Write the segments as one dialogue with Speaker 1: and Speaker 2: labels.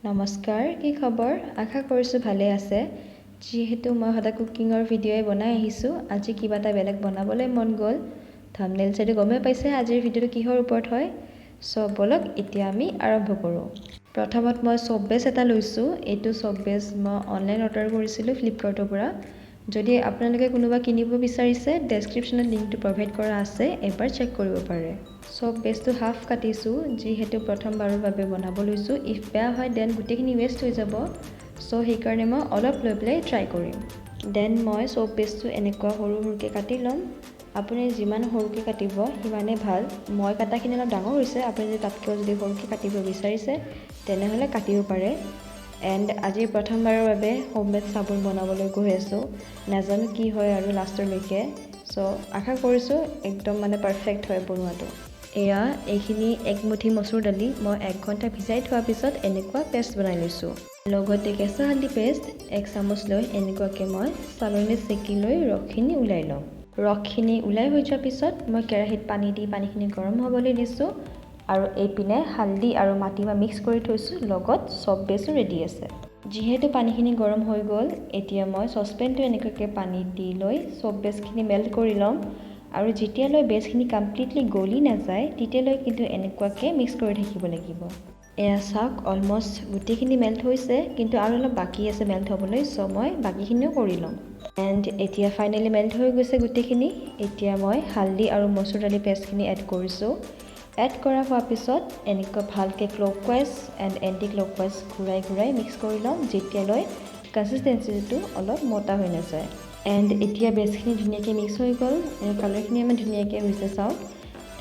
Speaker 1: নমস্কাৰ, কি খবৰ? আশা কৰিছোঁ ভালে আছে। যিহেতু মই সদায় কুকিঙৰ ভিডিঅ'ই বনাই আহিছোঁ, আজি কিবা এটা বেলেগ বনাবলৈ মন গ'ল। থাম্বনেইল চাইটো গমেই পাইছে আজিৰ ভিডিঅ'টো কিহৰ ওপৰত হয়। বলক এতিয়া আমি আৰম্ভ কৰোঁ। প্ৰথমত মই চপ বেছ এটা লৈছোঁ। এইটো চপ বেছ মই অনলাইন অৰ্ডাৰ কৰিছিলোঁ ফ্লিপকাৰ্টৰ পৰা। যদি আপোনালোকে কোনোবা কিনিব বিচাৰিছে, ডেছক্ৰিপশ্যনত লিংকটো প্ৰভাইড কৰা আছে, এবাৰ চেক কৰিব পাৰে। চপ বেছটো হাফ কাটিছোঁ, যিহেতু প্ৰথমবাৰৰ বাবে বনাব লৈছোঁ। ইফ বেয়া হয় দেন গোটেইখিনি ৱেষ্ট হৈ যাব। সেইকাৰণে মই অলপ লৈ পেলাই ট্ৰাই কৰিম। দেন মই চপ বেছটো এনেকুৱা সৰু সৰুকৈ কাটি ল'ম। আপুনি যিমান সৰুকৈ কাটিব সিমানেই ভাল। মই কাটাখিনি অলপ ডাঙৰ হৈছে, আপুনি যদি তাতকৈও যদি সৰুকৈ কাটিব বিচাৰিছে তেনেহ'লে কাটিব পাৰে। এণ্ড আজি প্ৰথমবাৰৰ বাবে হোমমেড চাবোন বনাবলৈ গৈ আছোঁ। নাজানো কি হয় আৰু লাষ্টলৈকে। আশা কৰিছোঁ একদম পাৰফেক্ট হয় বনোৱাটো। এইখিনি একমুঠি মচুৰ দালি মই 1 ঘণ্টা ভিজাই থোৱাৰ পিছত এনেকুৱা পেষ্ট বনাই লৈছোঁ। লগতে কেঁচা হালধি পেষ্ট 1 চামুচ লৈ এনেকুৱাকৈ মই চালনীত চেকি লৈ ৰসখিনি ওলাই ল'ম। ৰসখিনি ওলাই হৈ যোৱাৰ পিছত মই কেৰাহীত পানী দি পানীখিনি গৰম হ'বলৈ দিছোঁ। আৰু এইপিনে হালধি আৰু মাটিমাহ মিক্স কৰি থৈছোঁ, লগত চপ বেছো ৰেডি আছে। যিহেতু পানীখিনি গৰম হৈ গ'ল, এতিয়া মই চচপেনটো এনেকুৱাকৈ পানী দি লৈ চপ বেছখিনি মেল্ট কৰি ল'ম। আৰু যেতিয়ালৈ বেছখিনি কমপ্লিটলি গলি নাযায় তেতিয়ালৈ কিন্তু এনেকুৱাকৈ মিক্স কৰি থাকিব লাগিব। চাওক অলমষ্ট গোটেইখিনি মেল্ট হৈছে, কিন্তু আৰু অলপ বাকী আছে মেল্ট হ'বলৈ, মই বাকীখিনিও কৰি ল'ম। এণ্ড এতিয়া ফাইনেলি মেল্ট হৈ গৈছে গোটেইখিনি। এতিয়া মই হালধি আৰু মচুৰ দালি পেষ্টখিনি এড কৰিছোঁ। এড কৰা হোৱাৰ পিছত এনেকুৱা ভালকৈ ক্লকৱাইজ এণ্ড এণ্টি ক্লকৱাইজ ঘূৰাই ঘূৰাই মিক্স কৰি ল'ম, যেতিয়ালৈ কনচিষ্টেঞ্চিটো অলপ মোটা হৈ নাযায়। এণ্ড এতিয়া বেছখিনি ধুনীয়াকৈ মিক্স হৈ গ'ল। কালাৰখিনি ইমান ধুনীয়াকৈ হৈছে চাওক।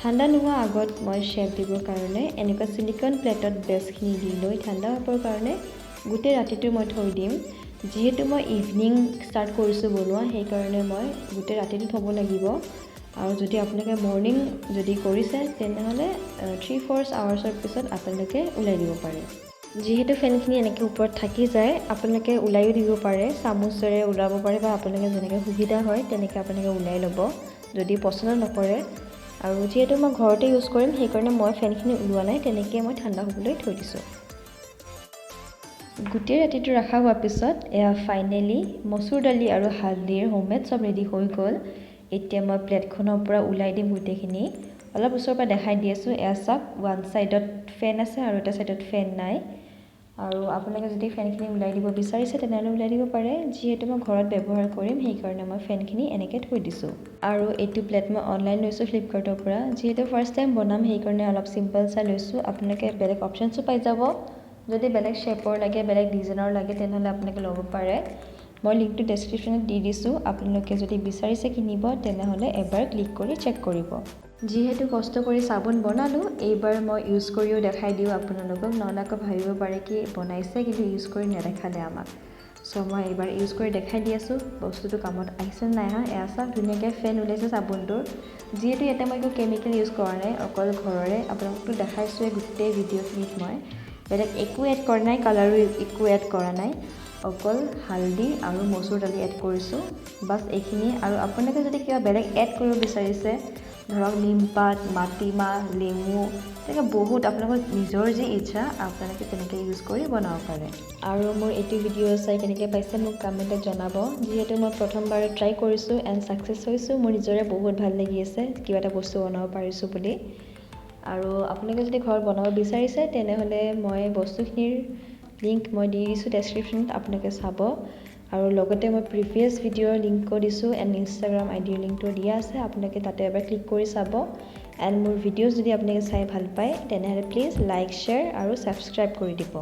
Speaker 1: ঠাণ্ডা নোহোৱাৰ আগত মই শ্বেপ দিবৰ কাৰণে এনেকুৱা ছিলিকন প্লেটত বেছখিনি দি লৈ ঠাণ্ডা হ'বৰ কাৰণে গোটেই ৰাতিটো মই থৈ দিম। যিহেতু মই ইভিনিং ষ্টাৰ্ট কৰিছোঁ বনোৱা, সেইকাৰণে মই গোটেই ৰাতিটো থ'ব লাগিব। আৰু যদি আপোনালোকে মৰ্ণিং যদি কৰিছে তেনেহ'লে 3-4 আৱাৰ্ছৰ পিছত আপোনালোকে ওলাই দিব পাৰে। যিহেতু ফেনখিনি এনেকৈ ওপৰত থাকি যায়, আপোনালোকে ওলাইও দিব পাৰে, চামুচেৰে ওলাব পাৰে বা আপোনালোকে যেনেকৈ সুবিধা হয় তেনেকৈ আপোনালোকে ওলাই ল'ব যদি পচন্দ নকৰে। আৰু যিহেতু মই ঘৰতে ইউজ কৰিম সেইকাৰণে মই ফেনখিনি ওলোৱা নাই, তেনেকৈ মই ঠাণ্ডা হ'বলৈ থৈ দিছোঁ। গোটেই ৰাতিটো ৰখা হোৱাৰ পিছত ফাইনেলি মচুৰ দালি আৰু হালধিৰ হোমমেড চব ৰেডি হৈ গ'ল। এতিয়া মই প্লেটখনৰ পৰা ওলাই দিম গোটেইখিনি। অলপ ওচৰৰ পৰা দেখাই দি আছোঁ। চাওক, ওৱান ছাইডত ফেন আছে আৰু এটা ছাইডত ফেন নাই। আৰু আপোনালোকে যদি ফেনখিনি ওলাই দিব বিচাৰিছে তেনেহ'লে ওলাই দিব পাৰে। যিহেতু মই ঘৰত ব্যৱহাৰ কৰিম সেইকাৰণে মই ফেনখিনি এনেকৈ থৈ দিছোঁ। আৰু এইটো প্লেট মই অনলাইন লৈছোঁ ফ্লিপকাৰ্টৰ পৰা। যিহেতু ফাৰ্ষ্ট টাইম বনাম সেইকাৰণে অলপ চিম্পল চাই লৈছোঁ। আপোনালোকে বেলেগ অপশ্যনছো পাই যাব। যদি বেলেগ শ্বেপৰ লাগে, বেলেগ ডিজাইনৰ লাগে তেনেহ'লে আপোনালোকে ল'ব পাৰে। মই লিংকটো ডেছক্ৰিপশ্যনত দি দিছোঁ। আপোনালোকে যদি বিচাৰিছে কিনিব তেনেহ'লে এবাৰ ক্লিক কৰি চেক কৰিব। যিহেতু কষ্ট কৰি চাবোন বনালোঁ, এইবাৰ মই ইউজ কৰিও দেখাই দিওঁ আপোনালোকক, নহ'লে আকৌ ভাবিব পাৰে কি বনাইছে কিন্তু ইউজ কৰি নেদেখালে আমাক। মই এইবাৰ ইউজ কৰি দেখাই দি আছোঁ বস্তুটো কামত আহিছে নাই অহা। চাওক ধুনীয়াকৈ ফেন ওলাইছে চাবোনটোৰ। যিহেতু ইয়াতে মই একো কেমিকেল ইউজ কৰা নাই, অকল ঘৰৰে আপোনালোকতো দেখাইছোঁৱে গোটেই ভিডিঅ'খিনিত। মই বেলেগ একো এড কৰা নাই, কালাৰো একো এড কৰা নাই, অকল হালধি আৰু মচুৰ দালি এড কৰিছোঁ, বাছ এইখিনিয়ে। আৰু আপোনালোকে যদি কিবা বেলেগ এড কৰিব বিচাৰিছে, ধৰক নিমপাত, মাটিমাহ, নেমু, তেনেকৈ বহুত আপোনালোকৰ নিজৰ যি ইচ্ছা আপোনালোকে তেনেকৈ ইউজ কৰি বনাব পাৰে। আৰু মোৰ এইটো ভিডিঅ' চাই কেনেকৈ পাইছে মোক কমেণ্টত জনাব। যিহেতু মই প্ৰথমবাৰ ট্ৰাই কৰিছোঁ এণ্ড ছাকচেছ হৈছোঁ, মোৰ নিজৰে বহুত ভাল লাগি আছে কিবা এটা বস্তু বনাব পাৰিছোঁ বুলি। আৰু আপোনালোকে যদি ঘৰত বনাব বিচাৰিছে তেনেহ'লে মই বস্তুখিনিৰ লিংক মই দি দিছোঁ ডেছক্ৰিপশ্যনত, আপোনালোকে চাব। আৰু লগতে মই প্ৰিভিয়াছ ভিডিঅ'ৰ লিংকো দিছোঁ এণ্ড ইনষ্টাগ্ৰাম আইডিৰ লিংকটো দিয়া আছে, আপোনালোকে তাতে এবাৰ ক্লিক কৰি চাব। এণ্ড মোৰ ভিডিঅ'জ যদি আপোনালোকে চাই ভাল পায় তেনেহ'লে প্লিজ লাইক, শ্বেয়াৰ আৰু ছাবস্ক্ৰাইব কৰি দিব।